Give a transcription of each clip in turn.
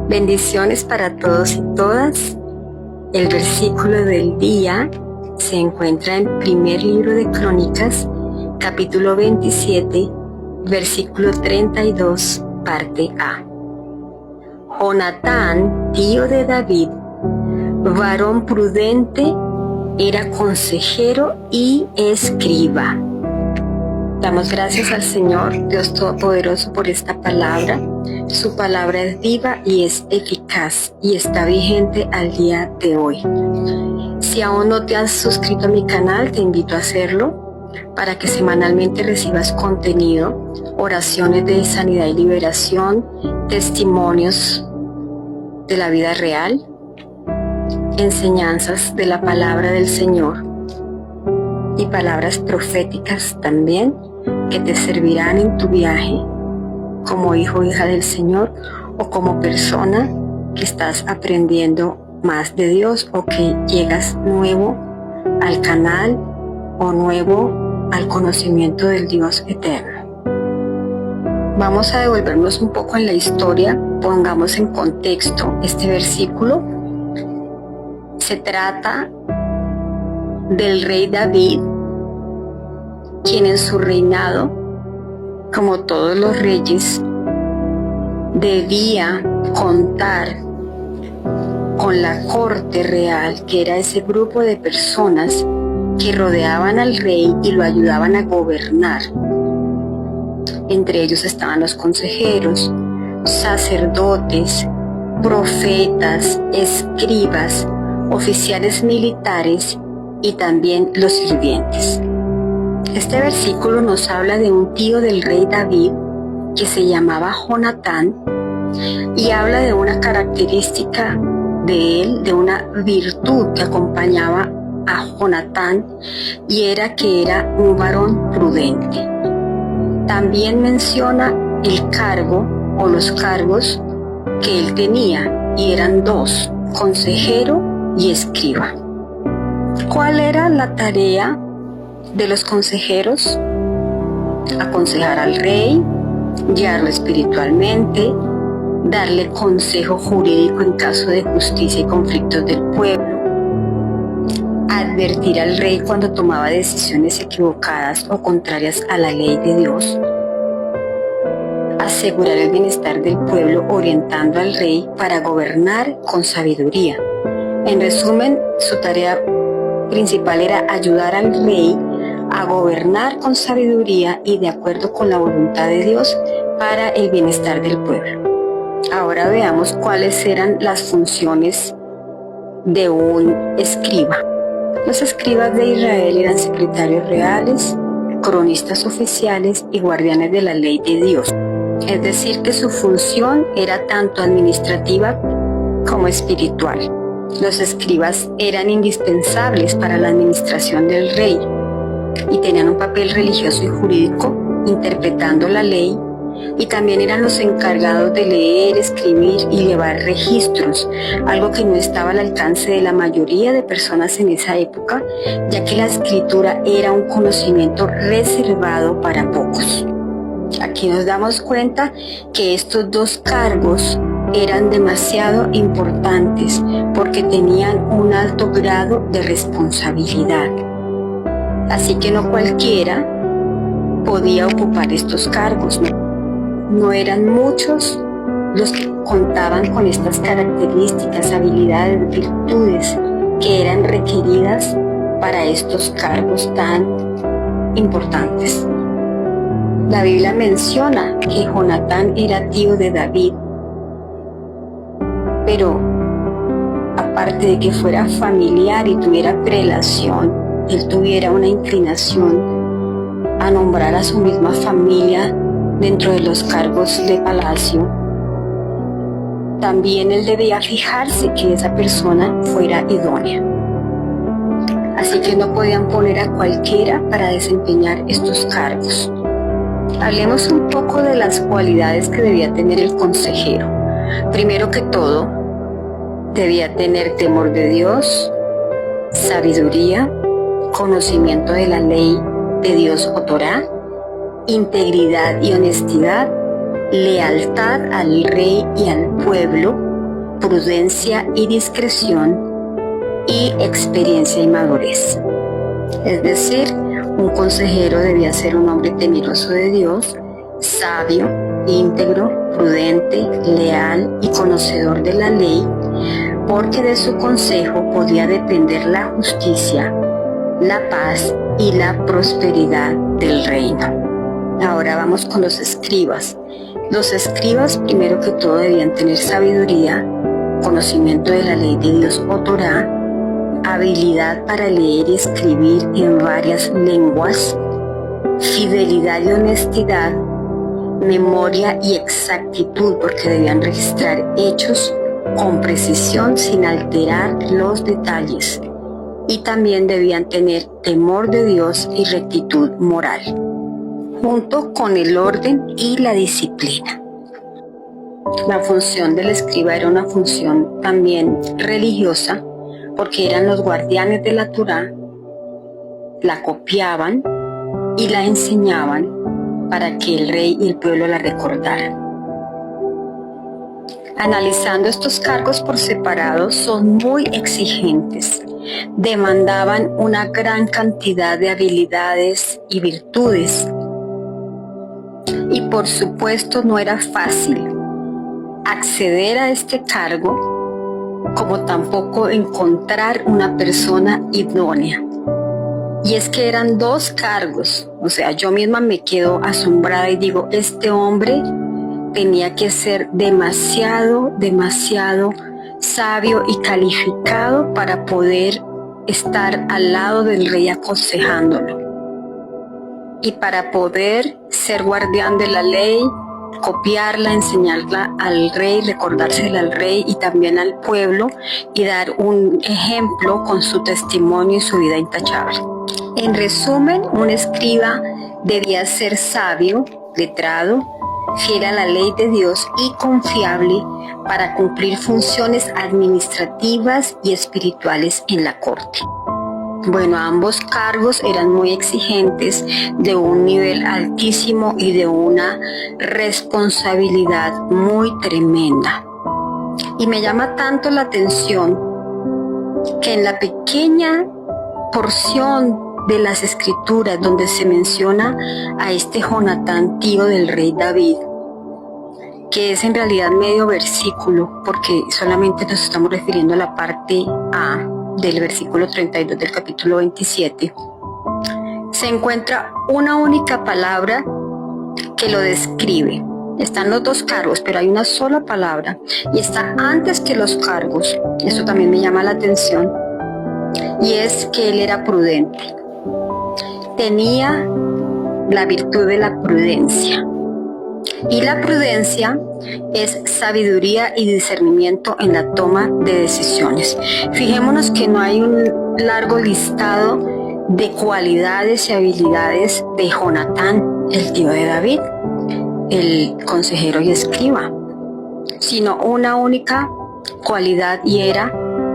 Bendiciones para todos y todas. El versículo del día se encuentra en primer libro de Crónicas, capítulo 27, versículo 32, parte A. Jonatán, tío de David, varón prudente, era consejero y escriba. Damos gracias al Señor, Dios Todopoderoso, por esta palabra. Su palabra es viva y es eficaz y está vigente al día de hoy. Si aún no te has suscrito a mi canal, te invito a hacerlo para que semanalmente recibas contenido, oraciones de sanidad y liberación, testimonios de la vida real, enseñanzas de la palabra del Señor y palabras proféticas también que te servirán en tu viaje como hijo o hija del Señor o como persona que estás aprendiendo más de Dios o que llegas nuevo al canal o nuevo al conocimiento del Dios eterno. Vamos a devolvernos un poco en la historia, pongamos en contexto este versículo. Se trata del rey David, quien en su reinado, como todos los reyes, debía contar con la corte real, que era ese grupo de personas que rodeaban al rey y lo ayudaban a gobernar. Entre ellos estaban los consejeros, sacerdotes, profetas, escribas, oficiales militares y también los sirvientes. Este versículo nos habla de un tío del rey David que se llamaba Jonatán y habla de una característica de él, de una virtud que acompañaba a Jonatán, y era que era un varón prudente. También menciona el cargo o los cargos que él tenía, y eran dos: consejero y escriba. ¿Cuál era la tarea de los consejeros? Aconsejar al rey, guiarlo espiritualmente, darle consejo jurídico en caso de justicia y conflictos del pueblo, advertir al rey cuando tomaba decisiones equivocadas o contrarias a la ley de Dios, asegurar el bienestar del pueblo orientando al rey para gobernar con sabiduría. En resumen, su tarea principal era ayudar al rey a gobernar con sabiduría y de acuerdo con la voluntad de Dios para el bienestar del pueblo. Ahora veamos cuáles eran las funciones de un escriba. Los escribas de Israel eran secretarios reales, cronistas oficiales y guardianes de la ley de Dios. Es decir, que su función era tanto administrativa como espiritual. Los escribas eran indispensables para la administración del rey y tenían un papel religioso y jurídico interpretando la ley, y también eran los encargados de leer, escribir y llevar registros, algo que no estaba al alcance de la mayoría de personas en esa época, ya que la escritura era un conocimiento reservado para pocos. Aquí nos damos cuenta que estos dos cargos eran demasiado importantes porque tenían un alto grado de responsabilidad. Así que no cualquiera podía ocupar estos cargos. No eran muchos los que contaban con estas características, habilidades, virtudes que eran requeridas para estos cargos tan importantes. La Biblia menciona que Jonatán era tío de David, pero aparte de que fuera familiar y tuviera prelación, él tuviera una inclinación a nombrar a su misma familia dentro de los cargos de palacio. También él debía fijarse que esa persona fuera idónea. Así que no podían poner a cualquiera para desempeñar estos cargos. Hablemos un poco de las cualidades que debía tener el consejero. Primero que todo, debía tener temor de Dios, sabiduría, conocimiento de la ley de Dios o Torá, integridad y honestidad, lealtad al rey y al pueblo, prudencia y discreción, y experiencia y madurez. Es decir, un consejero debía ser un hombre temeroso de Dios, sabio, íntegro, prudente, leal y conocedor de la ley, porque de su consejo podía depender la justicia, la paz y la prosperidad del reino. Ahora vamos con los escribas. Los escribas, primero que todo, debían tener sabiduría, conocimiento de la ley de Dios o Torá, habilidad para leer y escribir en varias lenguas, fidelidad y honestidad, memoria y exactitud, porque debían registrar hechos con precisión sin alterar los detalles, y también debían tener temor de Dios y rectitud moral, junto con el orden y la disciplina. La función del escriba era una función también religiosa, porque eran los guardianes de la Torá, la copiaban y la enseñaban para que el rey y el pueblo la recordaran. Analizando estos cargos por separado, son muy exigentes, demandaban una gran cantidad de habilidades y virtudes, y por supuesto no era fácil acceder a este cargo, como tampoco encontrar una persona idónea. Y es que eran dos cargos, o sea, yo misma me quedo asombrada y digo, este hombre tenía que ser demasiado sabio y calificado para poder estar al lado del rey aconsejándolo. Y para poder ser guardián de la ley, copiarla, enseñarla al rey, recordársela al rey y también al pueblo, y dar un ejemplo con su testimonio y su vida intachable. En resumen, un escriba debía ser sabio, letrado, fiel a la ley de Dios y confiable para cumplir funciones administrativas y espirituales en la corte. Bueno, ambos cargos eran muy exigentes, de un nivel altísimo y de una responsabilidad muy tremenda. Y me llama tanto la atención que en la pequeña porción de las escrituras donde se menciona a este Jonatán, tío del rey David, que es en realidad medio versículo, porque solamente nos estamos refiriendo a la parte A del versículo 32 del capítulo 27, se encuentra una única palabra que lo describe. Están los dos cargos, pero hay una sola palabra y está antes que los cargos. Esto también me llama la atención, y es que él era prudente. Tenía la virtud de la prudencia. Y la prudencia es sabiduría y discernimiento en la toma de decisiones. Fijémonos que no hay un largo listado de cualidades y habilidades de Jonatán, el tío de David, el consejero y escriba, sino una única cualidad, y era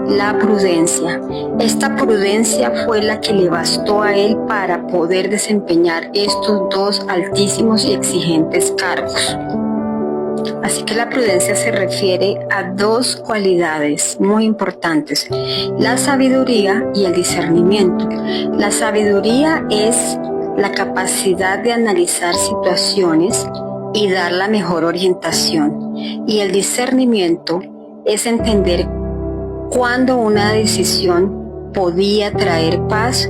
la prudencia. Esta prudencia fue la que le bastó a él para poder desempeñar estos dos altísimos y exigentes cargos. Así que la prudencia se refiere a dos cualidades muy importantes: la sabiduría y el discernimiento. La sabiduría es la capacidad de analizar situaciones y dar la mejor orientación, y el discernimiento es entender cuándo una decisión podía traer paz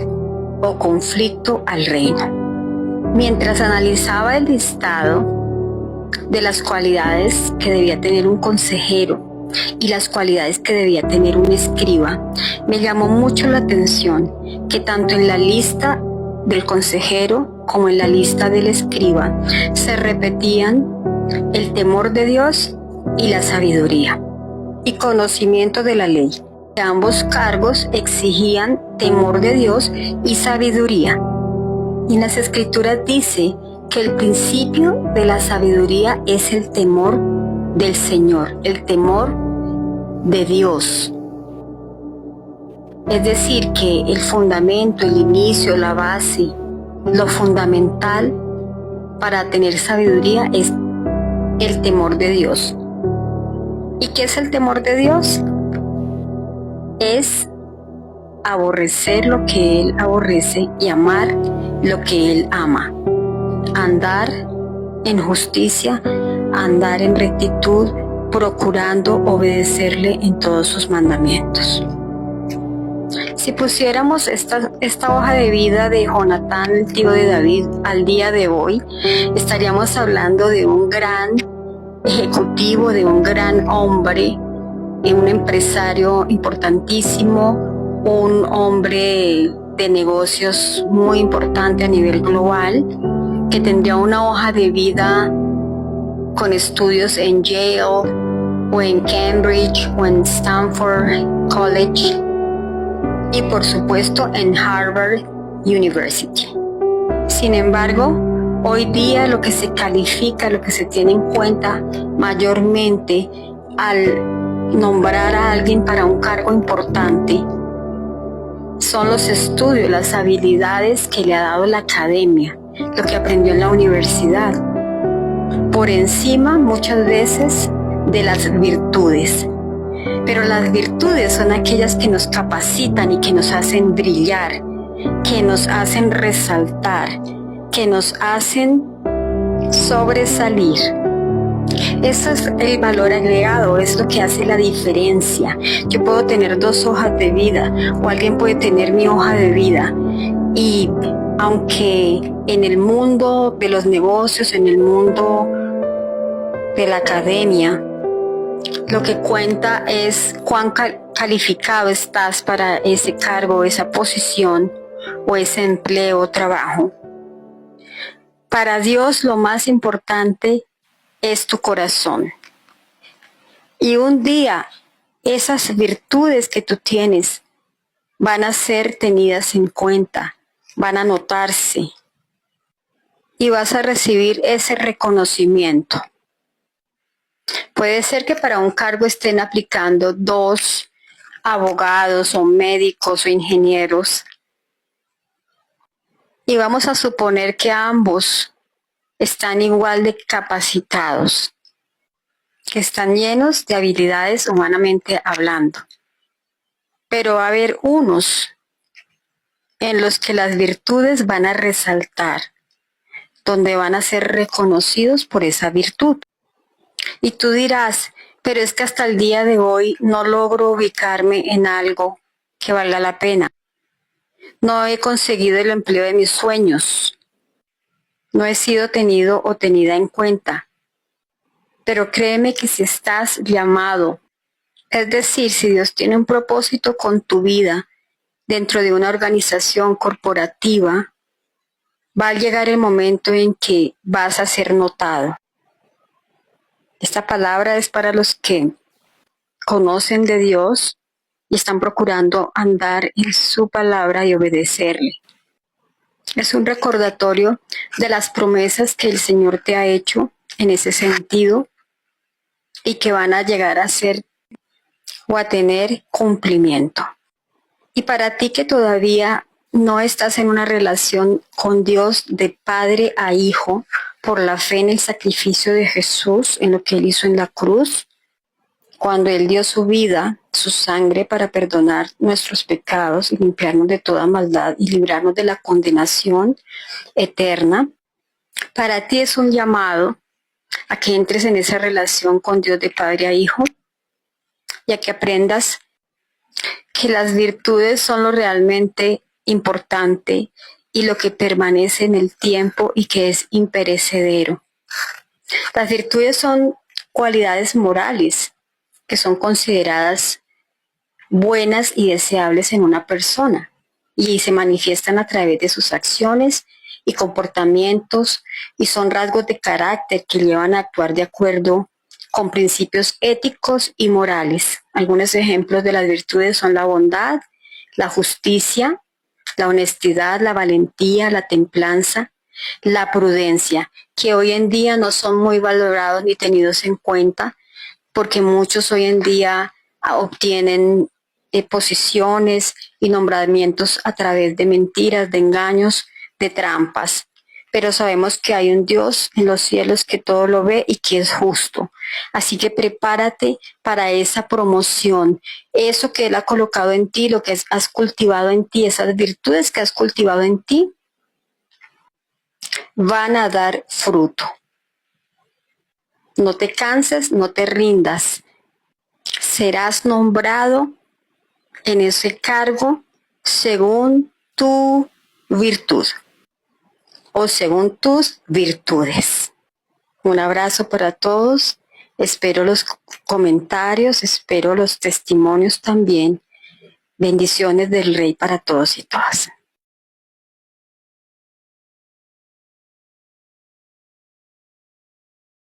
o conflicto al reino. Mientras analizaba el listado de las cualidades que debía tener un consejero y las cualidades que debía tener un escriba, me llamó mucho la atención que tanto en la lista del consejero como en la lista del escriba se repetían el temor de Dios y la sabiduría y conocimiento de la ley. Ambos cargos exigían temor de Dios y sabiduría. Y en las escrituras dice que el principio de la sabiduría es el temor del Señor, el temor de Dios. Es decir, que el fundamento, el inicio, la base, lo fundamental para tener sabiduría es el temor de Dios. ¿Y qué es el temor de Dios? Es aborrecer lo que Él aborrece y amar lo que Él ama. Andar en justicia, andar en rectitud, procurando obedecerle en todos sus mandamientos. Si pusiéramos esta hoja de vida de Jonatán, el tío de David, al día de hoy, estaríamos hablando de un gran ejecutivo, de un gran hombre, un empresario importantísimo, un hombre de negocios muy importante a nivel global, que tendría una hoja de vida con estudios en Yale o en Cambridge o en Stanford College y por supuesto en Harvard University. Sin embargo, hoy día lo que se califica, lo que se tiene en cuenta mayormente al nombrar a alguien para un cargo importante son los estudios, las habilidades que le ha dado la academia, lo que aprendió en la universidad, por encima muchas veces de las virtudes. Pero las virtudes son aquellas que nos capacitan y que nos hacen brillar, que nos hacen resaltar, que nos hacen sobresalir. Eso es el valor agregado, es lo que hace la diferencia. Yo puedo tener 2 hojas de vida o alguien puede tener mi hoja de vida y aunque en el mundo de los negocios, en el mundo de la academia, lo que cuenta es cuán calificado estás para ese cargo, esa posición o ese empleo o trabajo. Para Dios lo más importante es tu corazón. Y un día esas virtudes que tú tienes van a ser tenidas en cuenta, van a notarse y vas a recibir ese reconocimiento. Puede ser que para un cargo estén aplicando 2 abogados o médicos o ingenieros y vamos a suponer que ambos están igual de capacitados, que están llenos de habilidades humanamente hablando. Pero va a haber unos en los que las virtudes van a resaltar, donde van a ser reconocidos por esa virtud. Y tú dirás, pero es que hasta el día de hoy no logro ubicarme en algo que valga la pena. No he conseguido el empleo de mis sueños. No he sido tenido o tenida en cuenta. Pero créeme que si estás llamado, es decir, si Dios tiene un propósito con tu vida dentro de una organización corporativa, va a llegar el momento en que vas a ser notado. Esta palabra es para los que conocen de Dios y están procurando andar en su palabra y obedecerle. Es un recordatorio de las promesas que el Señor te ha hecho en ese sentido y que van a llegar a ser o a tener cumplimiento. Y para ti que todavía no estás en una relación con Dios de padre a hijo por la fe en el sacrificio de Jesús, en lo que Él hizo en la cruz, cuando Él dio su vida, su sangre para perdonar nuestros pecados y limpiarnos de toda maldad y librarnos de la condenación eterna, para ti es un llamado a que entres en esa relación con Dios de padre a hijo y a que aprendas que las virtudes son lo realmente importante y lo que permanece en el tiempo y que es imperecedero. Las virtudes son cualidades morales que son consideradas buenas y deseables en una persona y se manifiestan a través de sus acciones y comportamientos y son rasgos de carácter que llevan a actuar de acuerdo con principios éticos y morales. Algunos ejemplos de las virtudes son la bondad, la justicia, la honestidad, la valentía, la templanza, la prudencia, que hoy en día no son muy valorados ni tenidos en cuenta, porque muchos hoy en día obtienen posiciones y nombramientos a través de mentiras, de engaños, de trampas. pero sabemos que hay un Dios en los cielos que todo lo ve y que es justo. Así que prepárate para esa promoción, eso que Él ha colocado en ti, lo que has cultivado en ti, esas virtudes que has cultivado en ti, van a dar fruto. No te canses, no te rindas. Serás nombrado en ese cargo según tu virtud o según tus virtudes. Un abrazo para todos. Espero los comentarios, espero los testimonios también. Bendiciones del Rey para todos y todas.